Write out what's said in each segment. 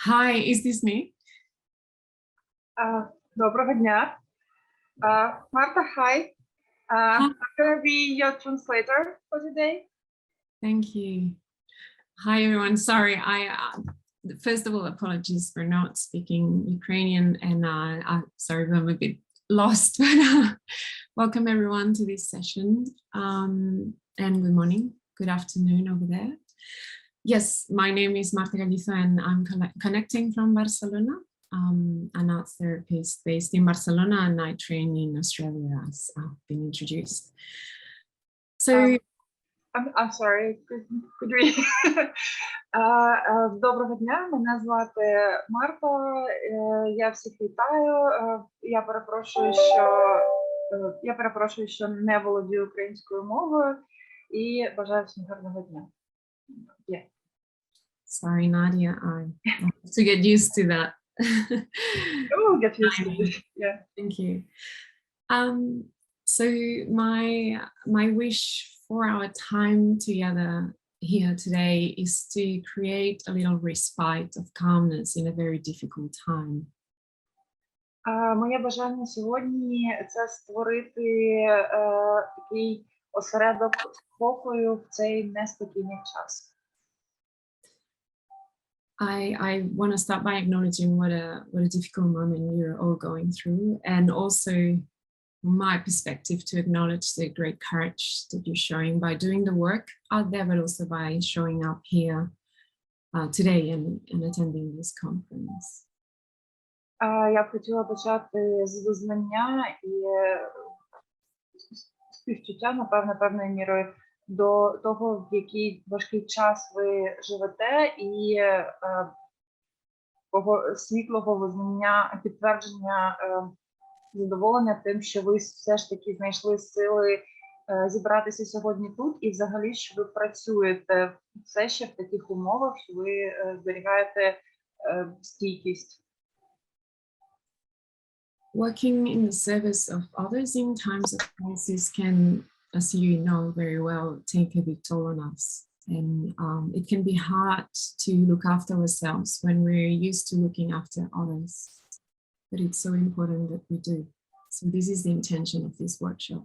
Hi, is this me? Доброго дня. Marta, hi. I'm going to be your translator for today. Thank you. Hi, everyone. Sorry, first of all, apologies for not speaking Ukrainian, and sorry if I'm a bit lost, but welcome everyone to this session, and good morning, good afternoon over there. Yes, my name is Marta Callісо, and I'm connecting from Barcelona. An arts therapist based in Barcelona, and I train in Australia, as I've been introduced. So, I'm sorry, could we? Доброго дня, мене звати Марта, я всіх вітаю. Я перепрошую, що не володію українською мовою, і бажаю всім гарного дня. Yeah. Sorry, Nadia, I have to get used to that. Oh, get used to it. Yeah. Thank you. So my wish for our time together here today is to create a little respite of calmness in a very difficult time. Моє бажання сьогодні – це створити такий осередок спокою в цей неспокійний час. I want to start by acknowledging what a difficult moment you're all going through, and also my perspective to acknowledge the great courage that you're showing by doing the work out there, but also by showing up here today and attending this conference. Я б хотіла почати з визнання і співчуття, напевно, певною мірою, до того, в який важкий час ви живете, і світлого визнання, підтвердження задоволення тим, що ви все ж таки знайшли сили зібратися сьогодні тут, і взагалі, що ви працюєте все ще в таких умовах, що ви зберігаєте стійкість. Working in the service of others in times of crisis can, as you know very well, take a big toll on us. And it can be hard to look after ourselves when we're used to looking after others. But it's so important that we do. So this is the intention of this workshop.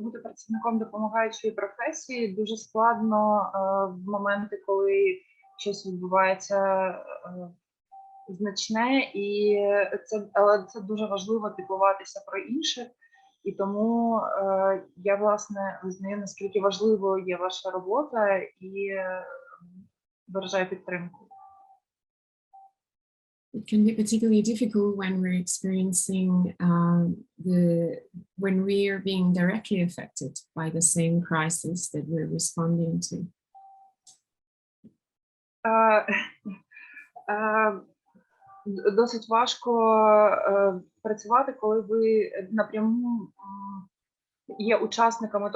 Бути працівником допомагаючої професії дуже складно в моменти, коли щось відбувається значне, але це дуже важливо піклуватися про інших, і тому я, власне, визнаю, наскільки важливою є ваша робота, і виражаю підтримку. It can be particularly difficult when we're experiencing when we are being directly affected by the same crisis that we're responding to. Досить важко працювати, коли ви напряму є учасниками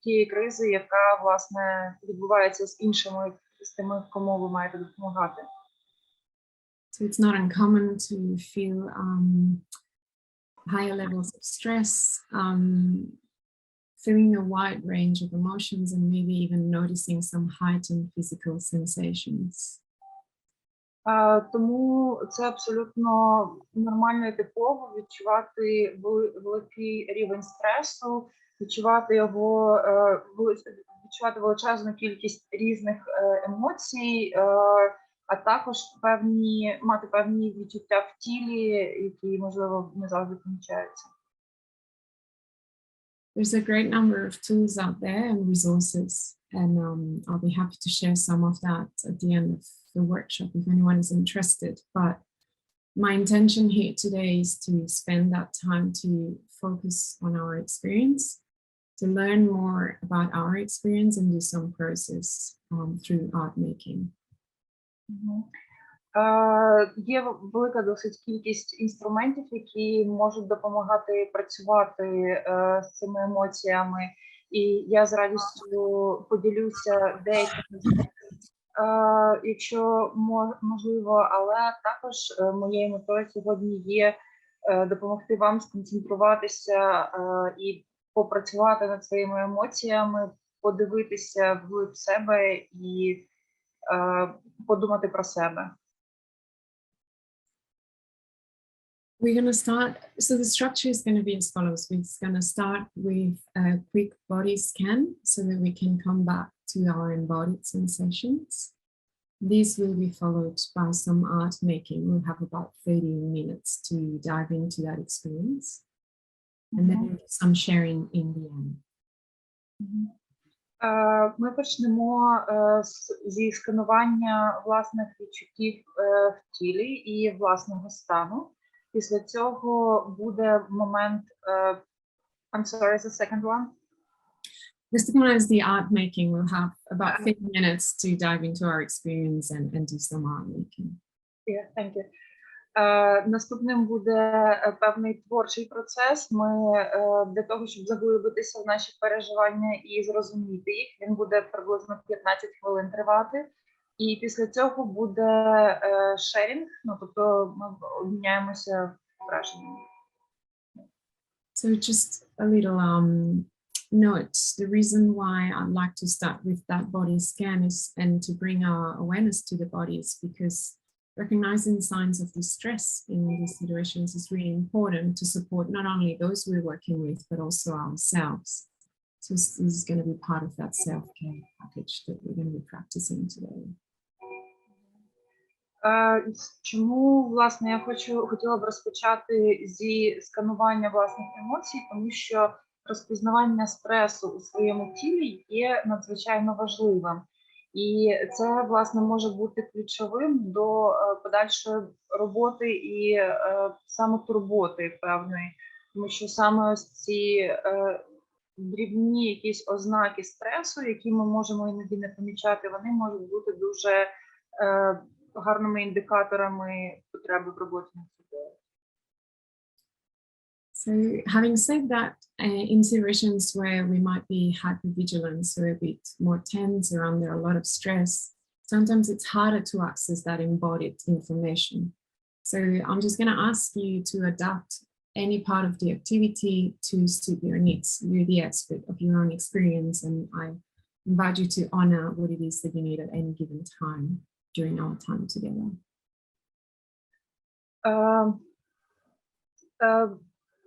тієї кризи, яка, власне, відбувається з іншими, з тими, кому ви маєте допомагати. So it's not uncommon to feel higher levels of stress, feeling a wide range of emotions, and maybe even noticing some heightened physical sensations. Тому це абсолютно нормально і типово відчувати великий рівень стресу, відчувати величезну кількість різних емоцій, а також мати певні відчуття в тілі, які, можливо, не завжди помічаються. There's a great number of tools out there and resources, and I'll be happy to share some of that at the end of the workshop if anyone is interested. But my intention here today is to spend that time to focus on our experience, to learn more about our experience and do some process through art making. Є велика досить кількість інструментів, які можуть допомагати працювати з цими емоціями, і я з радістю поділюся деякими з них, якщо можливо, але також моєю метою сьогодні є допомогти вам сконцентруватися і попрацювати над своїми емоціями, подивитися в себе і подумати про себе. We're going to start, so the structure is going to be as follows. We're going to start with a quick body scan so that we can come back to our embodied sensations. These will be followed by some art making. We'll have about 30 minutes to dive into that experience. And then some sharing in the end. Ми почнемо зі сканування власних відчуттів в тілі і власного стану. Після цього буде момент, I'm sorry, the second one. The second one is the art making. We'll have about 50 minutes to dive into our experience and do some art making. Yeah, thank you. Наступним буде певний творчий процес. Ми для того, щоб заглибитися в наші переживання і зрозуміти їх, він буде приблизно 15 хвилин тривати. І після цього буде шерінг, ну, тобто ми обміняємося враженнями. So just a little note. The reason why I'd like to start with that body scan is, and to bring our awareness to the body, is because recognizing signs of distress in these situations is really important to support not only those we're working with, but also ourselves. So this is going to be part of that self-care package that we're going to be practicing today. Чому, власне, я хотіла б розпочати зі сканування власних емоцій, тому що розпізнавання стресу у своєму тілі є надзвичайно важливим. І це, власне, може бути ключовим до подальшої роботи і самотурботи певної. Тому що саме ось ці дрібні якісь ознаки стресу, які ми можемо іноді не помічати, вони можуть бути дуже гарними індикаторами потреби в роботі над собою. So having said that, in situations where we might be hypervigilant, so a bit more tense or under a lot of stress, sometimes it's harder to access that embodied information. So I'm just going to ask you to adapt any part of the activity to suit your needs. You're the expert of your own experience, and I invite you to honor what it is that you need at any given time during our time together.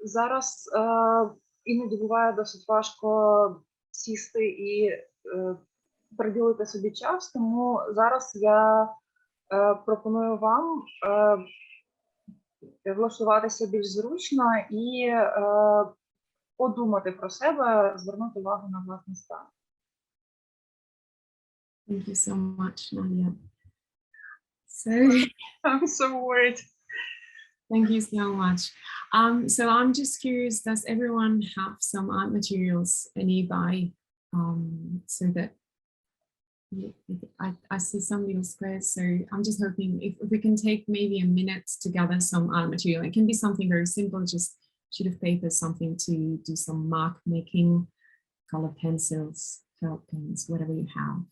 Зараз іноді буває досить важко сісти і приділити собі час, тому зараз я пропоную вам влаштуватися більш зручно і подумати про себе, звернути увагу на власний стан. Thank you so much, Nadia. So I'm so worried. Thank you so much. So I'm just curious, does everyone have some art materials nearby? So that I see some little squares. So I'm just hoping if we can take maybe a minute to gather some art material. It can be something very simple, just sheet of paper, something to do some mark making, color pencils, felt pens, whatever you have.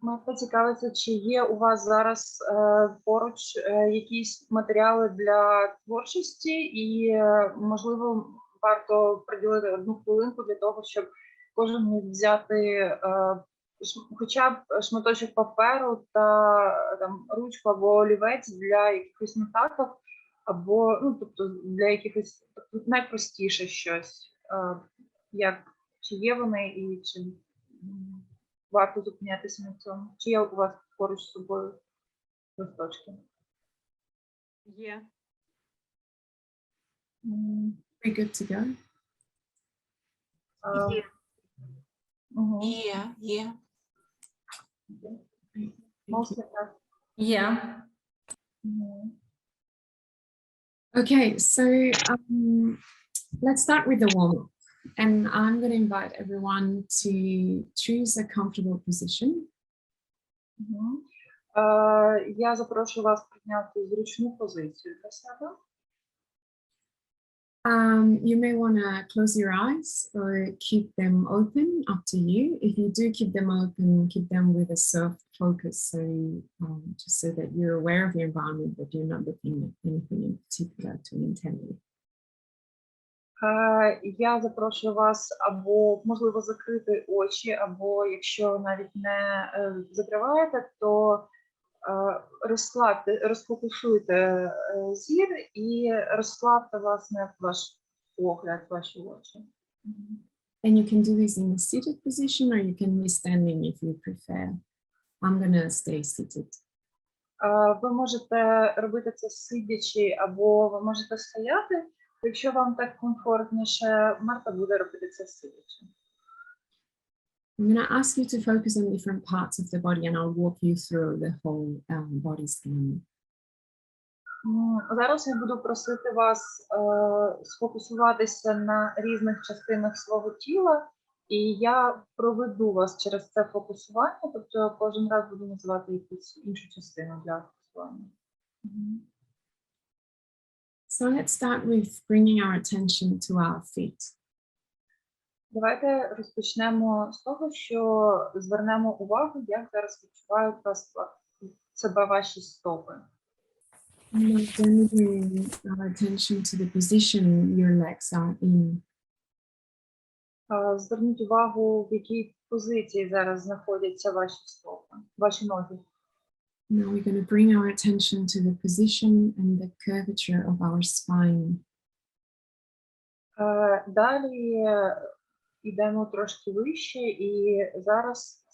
Марта цікавиться, чи є у вас зараз поруч якісь матеріали для творчості і, можливо, варто приділити 1 хвилинку для того, щоб кожен міг взяти хоча б шматочок паперу та там, ручку або олівець для якихось нотаток, або, ну, тобто для якихось найпростіше щось. Чи є вони і чи варто зупинятися на цьому? Чи є у вас поруч з собою листочки? Є. Pretty good to go. Є. Yeah. Okay, so let's start with the warm-up. And I'm going to invite everyone to choose a comfortable position. Я запрошую вас прийняти зручну позицію для себе. You may want to close your eyes or keep them open, up to you. If you do keep them open, keep them with a soft focus, so just so that you're aware of your environment, but you're not looking at anything in particular too intently. Я запрошую вас або, можливо, закрити очі, або, якщо навіть не закриваєте, то розслабте, розфокусуйте зір і розслабте, власне, ваш погляд, ваші очі. And you can do this in a seated position or you can be standing if you prefer. I'm gonna stay seated. Ви можете робити це сидячи, або ви можете стояти. Якщо вам так комфортніше, Марта буде робити це сидячи. I'm going to ask you to focus on different parts of the body and I'll walk you through the whole body scan. Зараз я буду просити вас сфокусуватися на різних частинах свого тіла, і я проведу вас через це фокусування, тобто кожен раз буду називати якусь іншу частину для фокусування. So let's start with bringing our attention to our feet. Давайте розпочнемо з того, що звернемо увагу, як зараз відчувають себе ваші стопи. And then bring our attention to the position your legs are in. Зверніть увагу, в якій позиції зараз знаходяться ваші стопи, ваші ноги. Now we're going to bring our attention to the position and the curvature of our spine. Далі йдемо трошки вище і зараз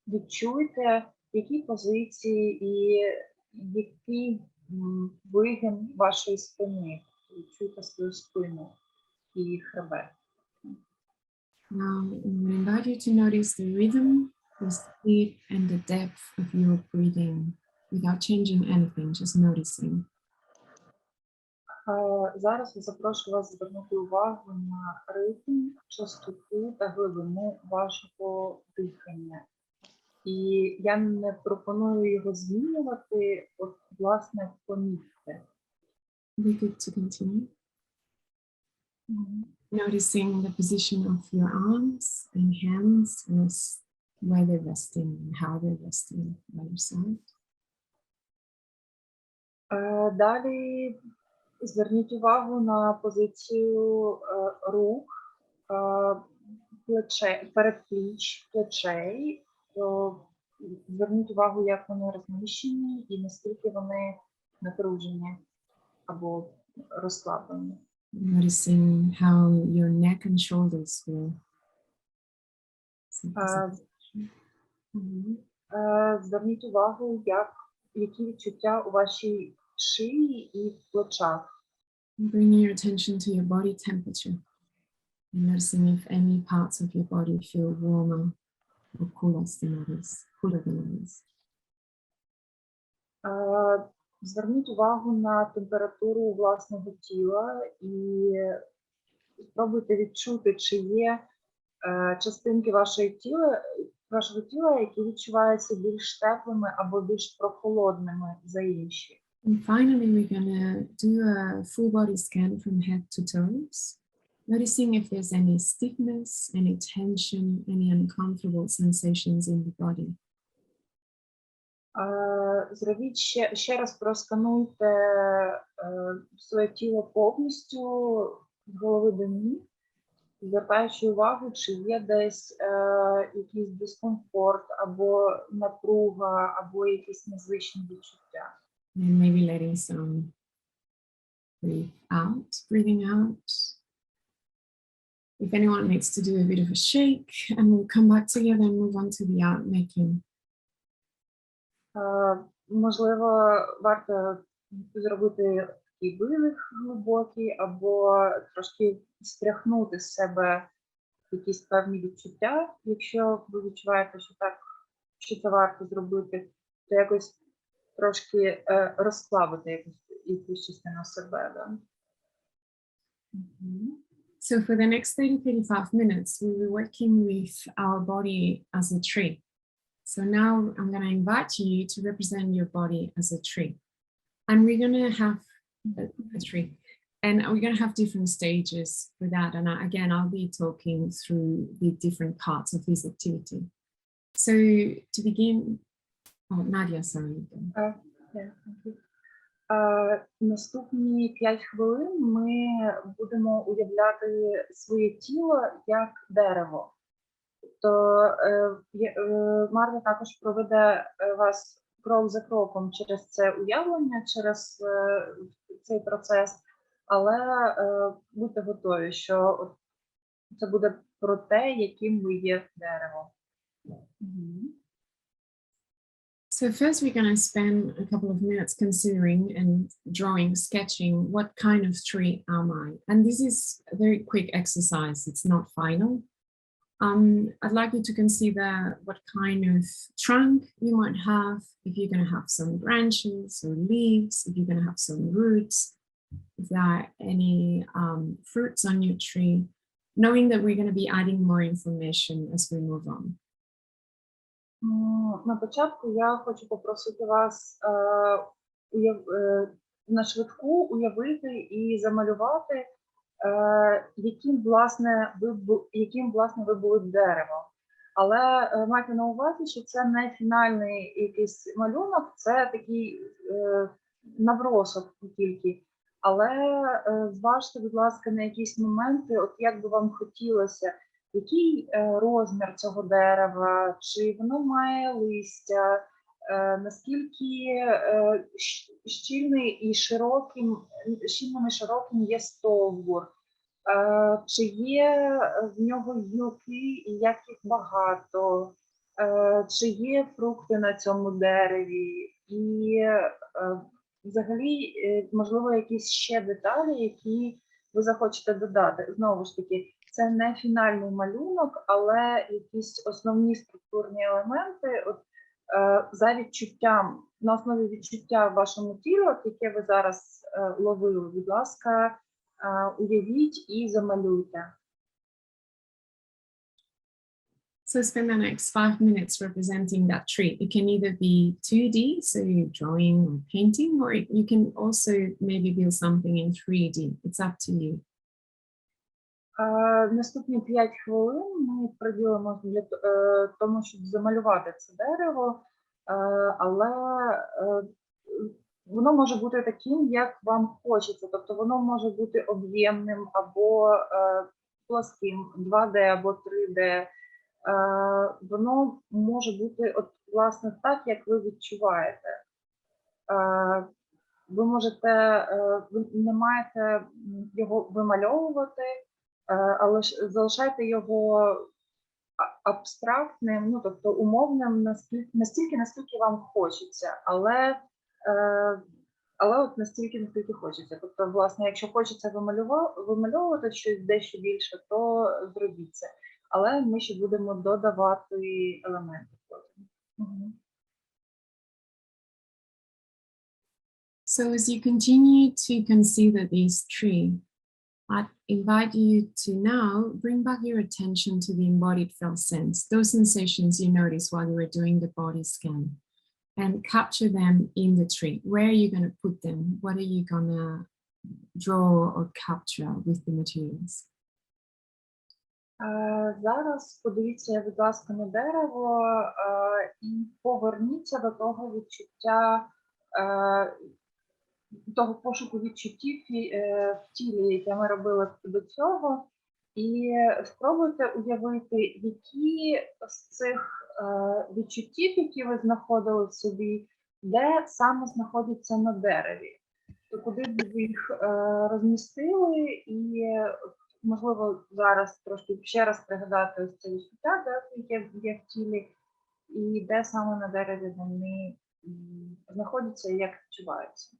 відчуйте, які позиції і який вигин вашої спини. Відчуйте свою спину і хребет. Now I'm going to invite you to notice the rhythm, the speed and the depth of your breathing without changing anything, just noticing. Зараз я запрошую вас звернути увагу на ритм, частоту та глибину вашого дихання. І я не пропоную його змінювати, от, власне, помітьте. Be good to continue. Noticing the position of your arms and hands, where they're resting and how they're resting by your side. Далі зверніть увагу на позицію рук, передпліч, плечей. Зверніть увагу, як вони розміщені і наскільки вони напружені або розслаблені. Noticing how your neck and shoulders feel. Зверніть увагу, які відчуття у вашій шиї і в плечах. Bringing your attention to your body temperature. And noticing if any parts of your body feel warmer or cooler than others. Зверніть увагу на температуру власного тіла і спробуйте відчути, чи є частинки вашого тіла, які відчуваються більш теплими або більш прохолодними за інші. And finally, we're going to do a full body scan from head to toes, noticing if there's any stiffness, any tension, any uncomfortable sensations in the body. Зробіть ще раз проскануйте своє тіло повністю з голови до ніг, звертаючи увагу, чи є десь якийсь дискомфорт, або напруга, або якісь незвичні відчуття. And maybe letting some breathing out. If anyone needs to do a bit of a shake, and we'll come back together and move on to the art making. Можливо, варто зробити такий видих глибокий, або трошки стряхнути з себе якісь певні відчуття. Якщо ви відчуваєте, що це варто зробити, то якось трошки розслабити якусь частину себе. Да? So for the next 30-35 minutes, we'll be working with our body as a tree. So now I'm going to invite you to represent your body as a tree. And we're going to have a tree. And we're going to have different stages for that. And again, I'll be talking through the different parts of this activity. So to begin, Nadia, sorry. Yeah, thank you. Наступні 5 хвилин ми будемо уявляти своє тіло як дерево. Тобто Марта також проведе вас крок за кроком через це уявлення, через цей процес, але будьте готові, що це буде про те, яким ви є дерево. So first we're going to spend a couple of minutes considering and drawing, sketching what kind of tree am I? And this is a very quick exercise. It's not final. I'd like you to consider what kind of trunk you might have, if you're going to have some branches or leaves, if you're going to have some roots, if there are any fruits on your tree, knowing that we're going to be adding more information as we move on. На початку я хочу попросити вас на швидку уявити і замалювати, яким, власне, ви були б деревом. Але майте на увазі, що це не фінальний якийсь малюнок, це такий набросок тільки. Але зважте, будь ласка, на якісь моменти, от як би вам хотілося, який розмір цього дерева, чи воно має листя, наскільки щільним і широким є стовбур, чи є в нього гілки і як їх багато, чи є фрукти на цьому дереві, і взагалі, можливо, якісь ще деталі, які ви захочете додати. Знову ж таки, це не фінальний малюнок, але якісь основні структурні елементи, за відчуттям, на основі відчуття в вашому тілі, яке ви зараз ловили, будь ласка, уявіть і замалюйте. So spend the next 5 minutes representing that tree. It can either be 2D, so you're drawing or painting, or you can also maybe build something in 3D. It's up to you. Наступні 5 хвилин ми приділимо для тому, щоб замалювати це дерево, але воно може бути таким, як вам хочеться. Тобто воно може бути об'ємним або плоским, 2D або 3D. Воно може бути, от, власне, так, як ви відчуваєте. Ви не маєте його вимальовувати, але ж залишайте його абстрактним, ну, тобто умовним настільки, наскільки вам хочеться, але от настільки, наскільки хочеться. Тобто, власне, якщо хочеться вимальовувати щось дещо більше, то зробіть це. Але ми ще будемо додавати елементи потім. So as you continue to consider this tree, I invite you to now bring back your attention to the embodied felt sense, those sensations you noticed while you were doing the body scan, and capture them in the tree. Where are you going to put them? What are you going to draw or capture with the materials? Зараз подивіться, будь ласка, на дерево і поверніться до того відчуття, того пошуку відчуттів в тілі, яке ми робили до цього, і спробуйте уявити, які з цих відчуттів, які ви знаходили в собі, де саме знаходяться на дереві. То куди б ви їх розмістили і, можливо, зараз трошки ще раз пригадати ось це відчуття, яке є в тілі, і де саме на дереві вони знаходяться і як відчуваються.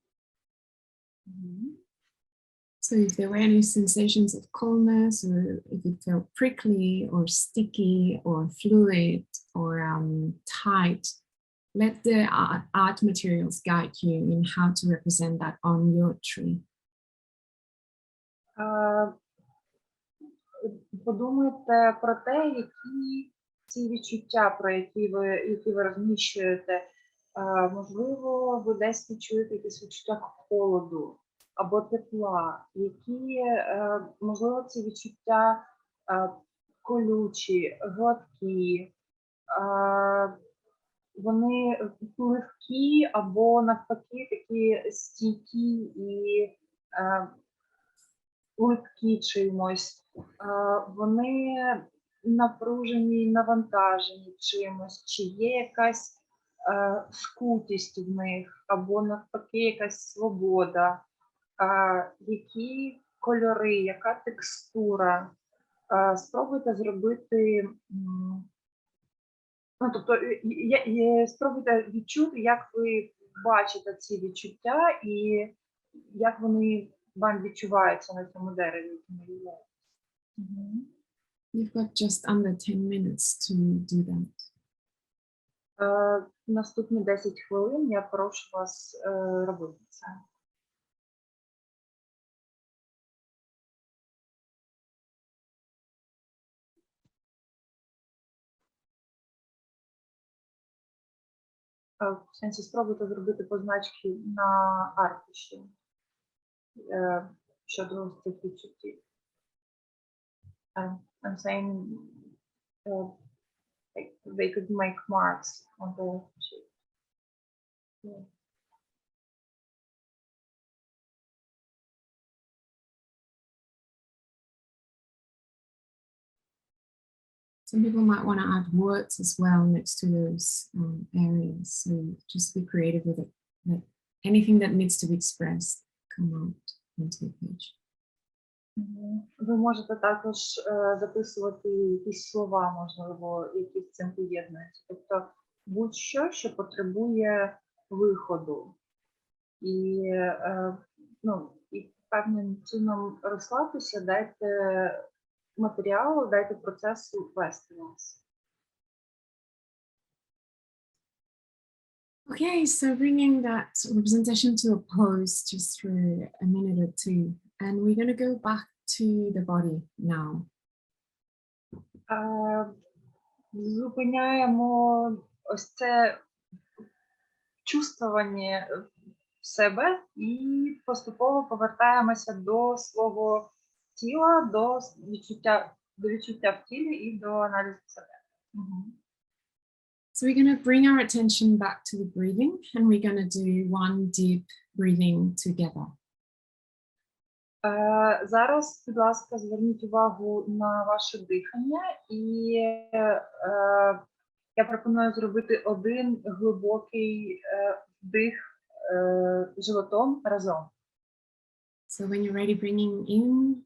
So if there were any sensations of coldness, or if it felt prickly or sticky or fluid or tight, let the art materials guide you in how to represent that on your tree. Подумайте про те, які ці відчуття, про які ви розміщуєте. Можливо, ви десь відчуєте якісь відчуття холоду або тепла, які, можливо, ці відчуття колючі, гладкі, вони легкі або навпаки такі стійкі і липкі чимось. Вони напружені, навантажені чимось, чи є якась скутість в них, або навпаки якась свобода, які кольори, яка текстура. Спробуйте зробити, ну, тобто, спробуйте відчути, як ви бачите ці відчуття і як вони вам відчуваються на цьому дереві, які малюєте. You've got just under 10 minutes to do that. Наступні 10 хвилин я прошу вас робити це. В сенсі спробуйте зробити позначки на аркуші щодо цих відчуттів. I'm saying like they could make marks on the sheet. Yeah. Some people might want to add words as well next to those areas. So just be creative with it. Let anything that needs to be expressed come out onto the page. Ви можете також записувати якісь слова, можливо, які з цим поєднуються. Тобто будь-що, що потребує виходу. І, і певним чином розслабтеся, дайте матеріалу, дайте процесу вести вас. Okay, so bringing that representation to a pose just for a minute or two. And we're going to go back to the body now. Зупиняємо ось це чувствування в себе і поступово повертаємося до свого тіла, до відчуття в тілі і до аналізу себе. So we're going to bring our attention back to the breathing, and we're going to do one deep breathing together. Зараз, будь ласка, зверніть увагу на ваше дихання, і я пропоную зробити один глибокий вдих животом разом. So when you're ready, bringing in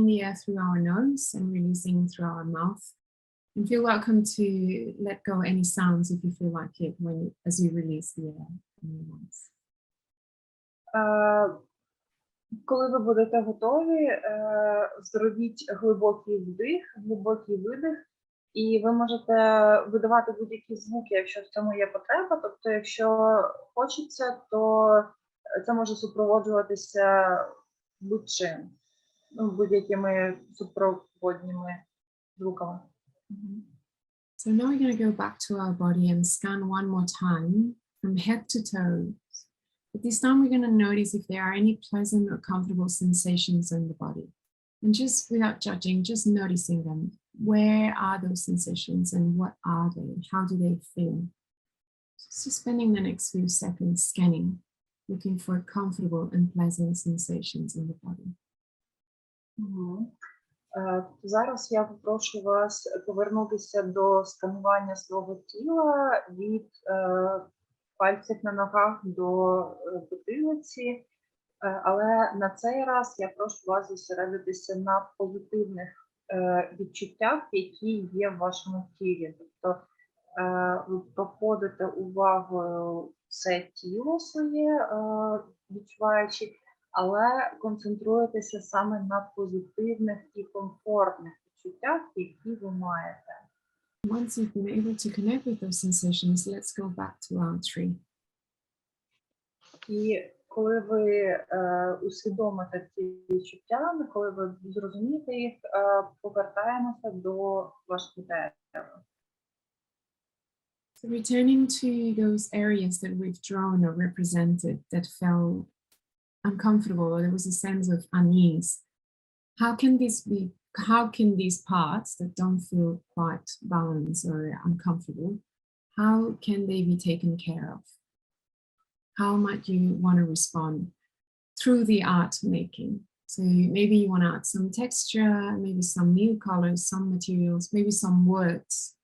the air through our nose and releasing through our mouth. And feel welcome to let go any sounds if you feel like it as you release the air from your lungs. Коли ви будете готові, зробіть глибокий вдих, глибокий видих, і ви можете видавати будь-які звуки, якщо в цьому є потреба. Тобто, якщо хочеться, то це може супроводжуватися будь-чим, будь-якими супроводніми звуками. So now we're going to go back to our body and scan one more time from head to toes. But this time we're going to notice if there are any pleasant or comfortable sensations in the body. And just without judging, just noticing them. Where are those sensations and what are they? How do they feel? Just spending the next few seconds scanning, looking for comfortable and pleasant sensations in the body. Зараз я попрошу вас повернутися до сканування свого тіла від пальців на ногах до потилиці, але на цей раз я прошу вас зосередитися на позитивних відчуттях, які є в вашому тілі. Тобто ви проходите увагою все тіло своє, відчуваючи, але концентруєтеся саме на позитивних і комфортних відчуттях, які ви маєте. Once you've been able to connect with those sensations, let's go back to our tree. І коли ви усвідомите ці відчуття, коли ви зрозумієте їх, повертаємося до вашого дерева. So returning to those areas that we've drawn or represented that felt uncomfortable, or there was a sense of unease. How can these parts that don't feel quite balanced or uncomfortable, how can they be taken care of? How might you want to respond through the art making? So maybe you want to add some texture, maybe some new colors, some materials, maybe some words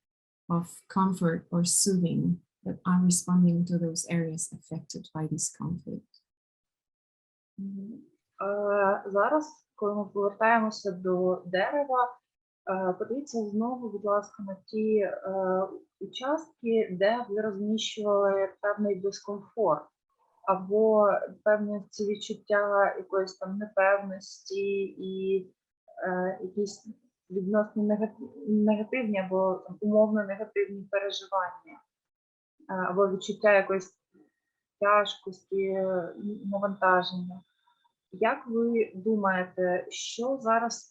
of comfort or soothing that are responding to those areas affected by this conflict. Зараз, коли ми повертаємося до дерева, подивіться знову, будь ласка, на ті участки, де ви розміщували певний дискомфорт або певні ці відчуття якоїсь там непевності і якісь відносно негативні або умовно негативні переживання, або відчуття якоїсь тяжкості, навантаження. Як ви думаєте,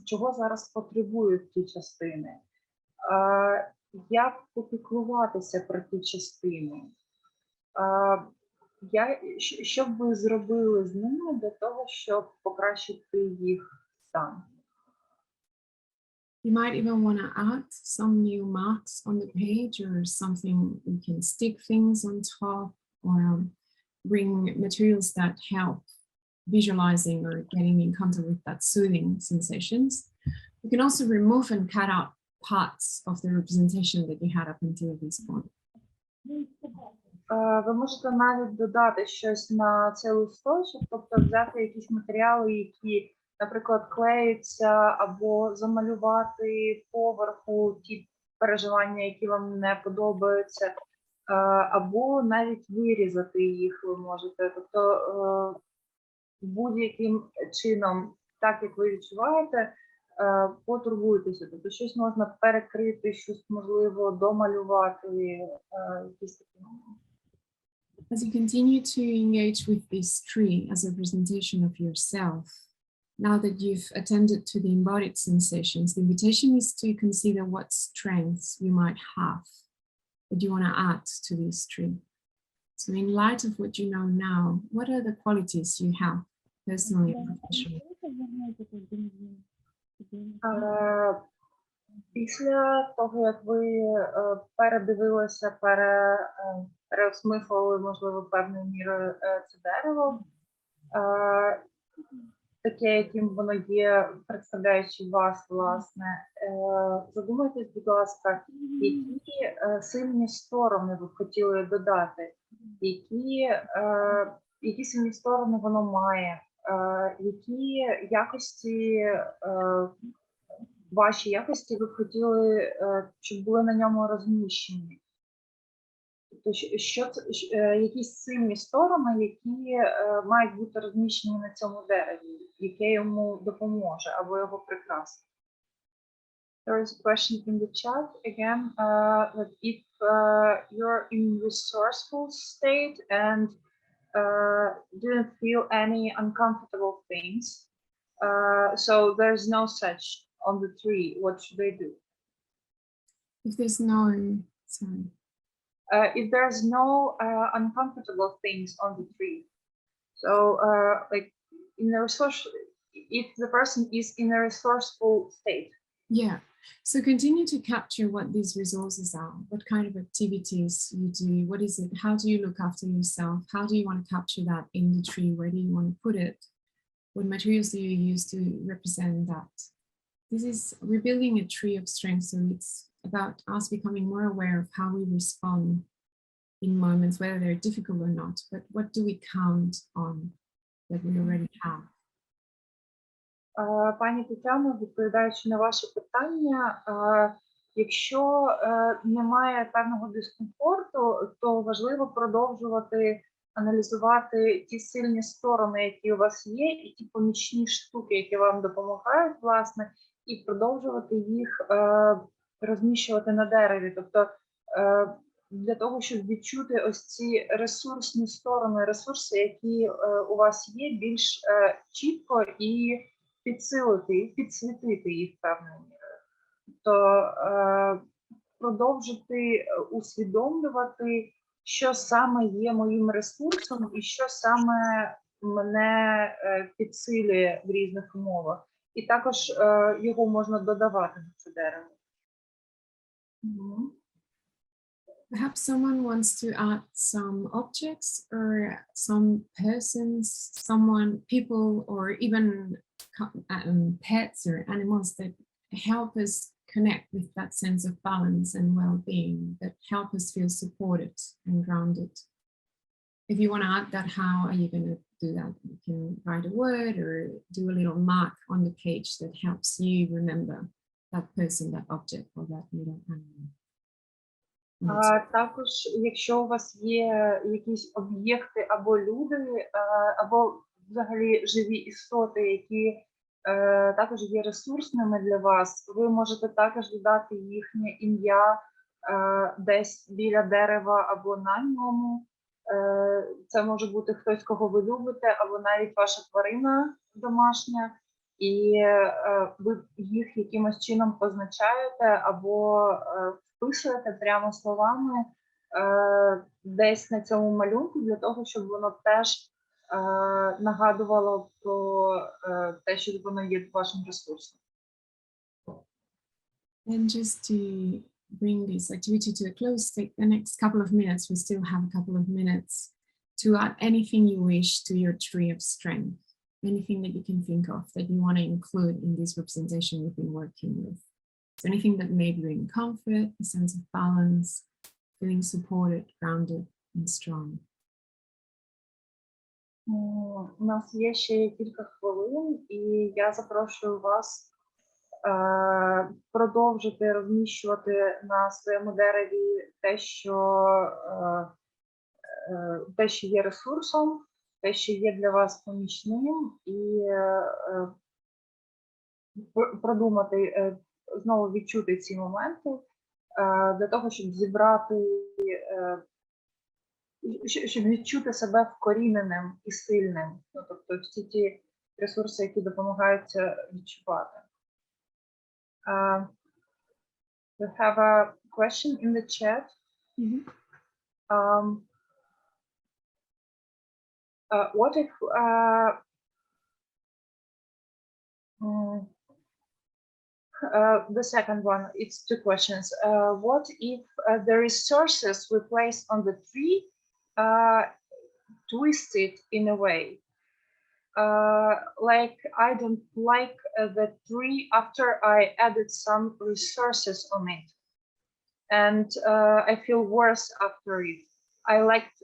чого зараз потребують ті частини? Як попіклуватися про ті частини? Що б ви зробили з ними для того, щоб покращити їх стан? You might even want to add some new marks on the page or something. You can stick things on top or bring materials that help visualizing or getting in contact with that soothing sensations. You can also remove and cut out parts of the representation that you had up until this point. Ви можете навіть додати щось на цей листочок, тобто взяти якісь матеріали, які, наприклад, клеються, або замалювати поверху ті переживання, які вам не подобаються, або навіть вирізати їх ви можете. Тобто будь-яким чином, так як ви відчуваєте, потурбуйтеся. Тобто щось можна перекрити, щось можливо домалювати, якісь такі моменти. As you continue to engage with this tree as a representation of yourself, now that you've attended to the embodied sensations, the invitation is to consider what strengths you might have that you want to add to this tree. So in light of what you know now, what are the qualities you have personally and professionally? Після того, як ви передивилися, переосмислили, можливо, певною мірою це дерево, таке, яким воно є, представляючи вас, власне, задумайтесь, будь ласка, які сильні сторони ви б хотіли додати, які сильні сторони воно має, які якості, ваші якості ви б хотіли, щоб були на ньому розміщені. Тобто, якісь сильні сторони, які мають бути розміщені на цьому дереві, яке йому допоможе або його прикрасить. There is a question in the chat again, that if you're in resourceful state and didn't feel any uncomfortable things, so there's no such on the tree, what should they do? If there's no, sorry. If there's no uncomfortable things on the tree, so like in a if the person is in a resourceful state. Yeah, so continue to capture what these resources are, what kind of activities you do, what is it, how do you look after yourself, how do you want to capture that in the tree, where do you want to put it, what materials do you use to represent that. This is rebuilding a tree of strength, so it's about us becoming more aware of how we respond in moments, whether they're difficult or not, but what do we count on that we already have. Пані Тетяно, відповідаючи на ваше питання, якщо немає певного дискомфорту, то важливо продовжувати аналізувати ті сильні сторони, які у вас є, і ті помічні штуки, які вам допомагають, власне, і продовжувати їх розміщувати на дереві. Тобто для того, щоб відчути ось ці ресурсні сторони, ресурси, які у вас є, більш чітко і підсилити їх, підсвітити їх певною мірою. Тобто продовжити усвідомлювати, що саме є моїм ресурсом і що саме мене підсилює в різних умовах. І також його можна додавати на це дерево. Perhaps someone wants to add some objects or some persons, people, or even pets or animals that help us connect with that sense of balance and well-being, that help us feel supported and grounded. If you want to add that, how are you going to do that? You can write a word or do a little mark on the page that helps you remember that person, that object, or that little animal. Також, якщо у вас є якісь об'єкти або люди, або взагалі живі істоти, які також є ресурсними для вас, ви можете також додати їхнє ім'я десь біля дерева або на ньому. Це може бути хтось, кого ви любите, або навіть ваша тварина домашня, і ви їх якимось чином позначаєте або вписуєте прямо словами десь на цьому малюнку, для того, щоб воно теж нагадувало про те, що воно є вашим ресурсом. And just to bring this activity to a close, take the next couple of minutes, we still have a couple of minutes, to add anything you wish to your tree of strength, anything that you can think of that you want to include in this representation you've been working with. So anything that may bring comfort, a sense of balance, feeling supported, grounded, and strong. У нас є ще кілька хвилин, і я запрошую вас продовжити розміщувати на своєму дереві те, що є ресурсом, те, що є для вас помічним, і продумати, знову відчути ці моменти, для того, щоб зібрати, щоб відчути себе вкоріненим і сильним. Ну, тобто всі ті ресурси, які допомагають це відчувати. We have a question in the chat. What if the second one, it's two questions. What if the resources we place on the tree twisted in a way? Like I don't like the tree after I added some resources on it, and I feel worse after it. I liked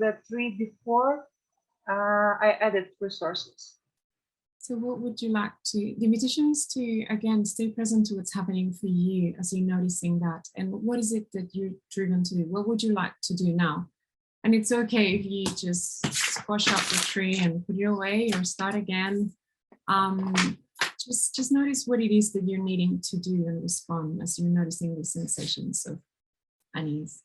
the tree before I added resources. So what would you like to, the invitation is to, again, stay present to what's happening for you as you're noticing that, and what is it that you're driven to do? What would you like to do now? And it's okay if you just squash up the tree and put it away or start again. Just notice what it is that you're needing to do and respond as you're noticing the sensations of unease.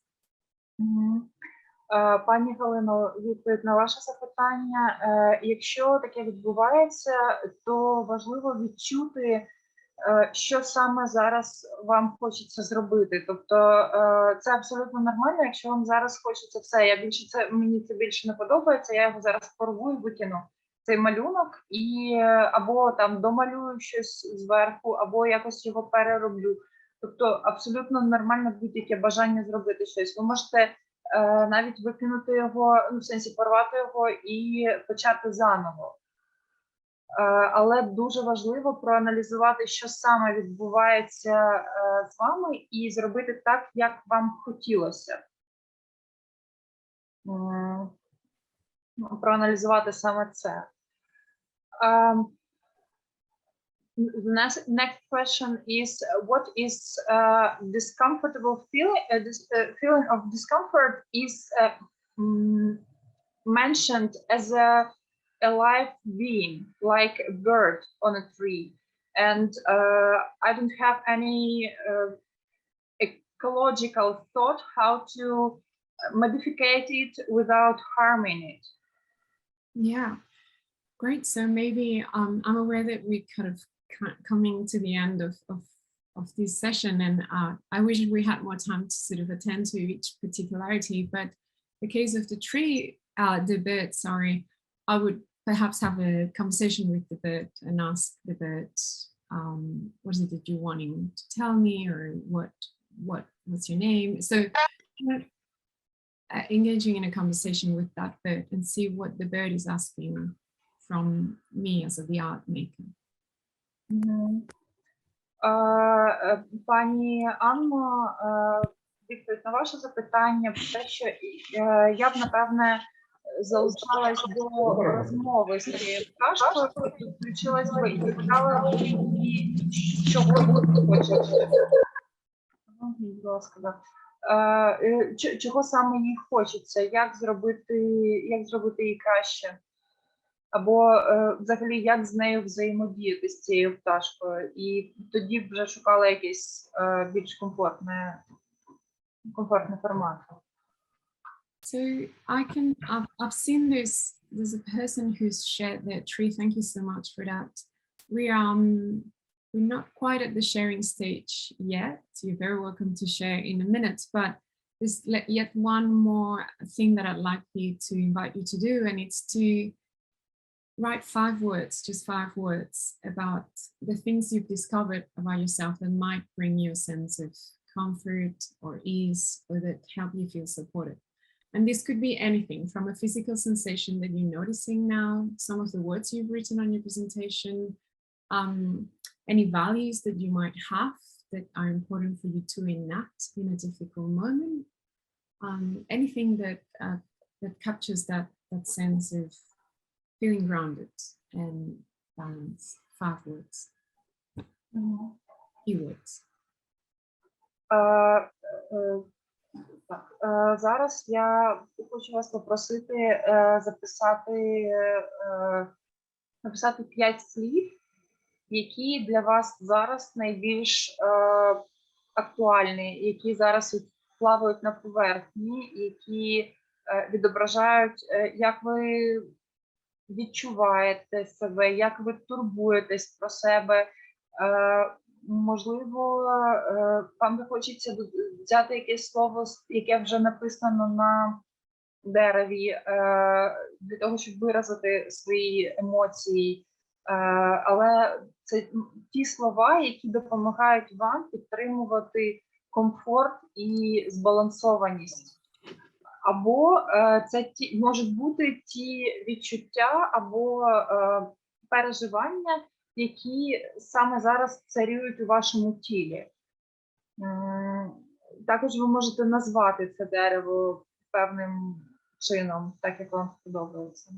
Пані Галино, відповідь на ваше запитання. Якщо таке відбувається, то важливо відчути, що саме зараз вам хочеться зробити. Тобто це абсолютно нормально, якщо вам зараз хочеться все, мені це більше не подобається, я його зараз порву і викину. Цей малюнок, і або там домалюю щось зверху, або якось його перероблю. Тобто абсолютно нормально будь-яке бажання зробити щось. Ви можете навіть викинути його, ну, в сенсі порвати його і почати заново. Але дуже важливо проаналізувати, що саме відбувається з вами, і зробити так, як вам хотілося. Проаналізувати саме це. The next question is, what is discomfortable feeling? This feeling of discomfort is mentioned as a live being, like a bird on a tree, and I don't have any ecological thought how to modify it without harming it. Yeah, great. So maybe I'm aware that we kind of coming to the end of this session, and I wish we had more time to sort of attend to each particularity, but the case of the tree, the bird, sorry, I would perhaps have a conversation with the bird and ask the bird, what is it that you're wanting to tell me, or what's your name? So engaging in a conversation with that bird and see what the bird is asking from me as the art maker. Пані Анно, відповідь на ваше запитання про те, що я б, напевне, залучалась до розмови з цією пташкою, включилась би і питала б її, чого ви хочете. Будь ласка, да. Чого саме їй хочеться, як зробити її краще, або взагалі як з нею взаємодіяти з цією пташкою, і тоді вже шукала якийсь більш комфортний формат. So I've seen there's a person who's shared their tree. Thank you so much for that. We're not quite at the sharing stage yet. You're very welcome to share in a minute, but there's yet one more thing that I'd like to invite you to do, and it's to write 5 words, just 5 words about the things you've discovered about yourself that might bring you a sense of comfort or ease, or that help you feel supported. And this could be anything from a physical sensation that you're noticing now, some of the words you've written on your presentation, any values that you might have that are important for you to enact in a difficult moment, anything that captures that sense of feeling grounded and balanced. 5 words. Keywords. Зараз я хочу вас попросити написати 5 слів, які для вас зараз найбільш актуальні, які зараз плавають на поверхні, які відображають, як ви відчуваєте себе, як ви турбуєтесь про себе. Можливо, вам би хочеться взяти якесь слово, яке вже написано на дереві, для того, щоб виразити свої емоції. Але це ті слова, які допомагають вам підтримувати комфорт і збалансованість. Або це можуть бути ті відчуття або переживання, які саме зараз царюють у вашому тілі. Також ви можете назвати це дерево певним чином, так як вам подобається.